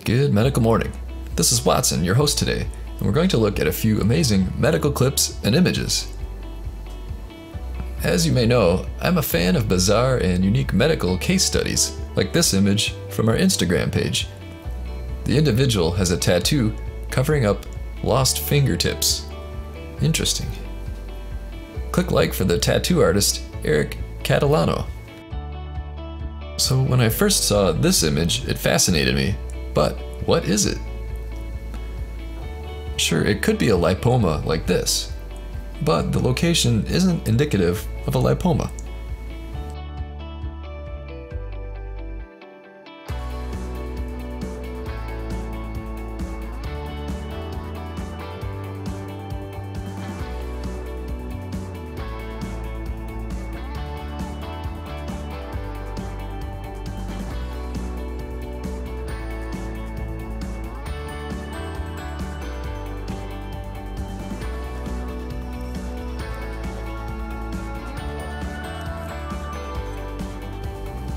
Good medical morning. This is Watson, your host today, and we're going to look at a few amazing medical clips and images. As you may know, I'm a fan of bizarre and unique medical case studies, like this image from our Instagram page. The individual has a tattoo covering up lost fingertips. Interesting. Click like for the tattoo artist, Eric Catalano. So when I first saw this image, it fascinated me. But what is it? Sure, it could be a lipoma like this, but the location isn't indicative of a lipoma.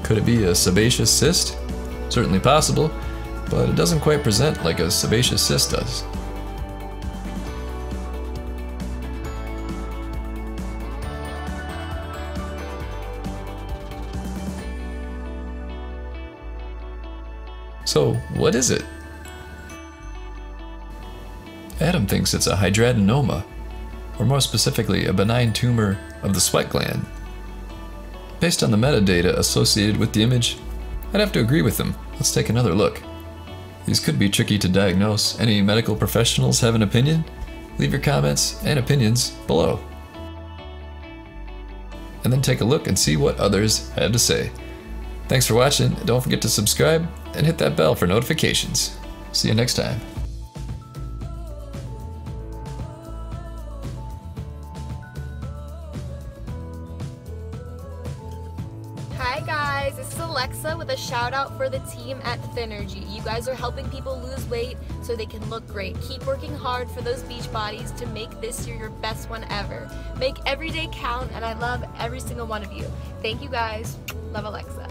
Could it be a sebaceous cyst? Certainly possible, but it doesn't quite present like a sebaceous cyst does. So, what is it? Adam thinks it's a Hidradenoma, or more specifically a benign tumor of the sweat gland. Based on the metadata associated with the image, I'd have to agree with him. Let's take another look. These could be tricky to diagnose. Any medical professionals have an opinion? Leave your comments and opinions below. And then take a look and see what others have to say. Thanks for watching. Don't forget to subscribe and hit that bell for notifications. See you next time. Hi guys, this is Alexa with a shout out for the team at THINERGY. You guys are helping people lose weight so they can look great. Keep working hard for those beach bodies to make this year your best one ever. Make every day count, and I love every single one of you. Thank you guys. Love, Alexa.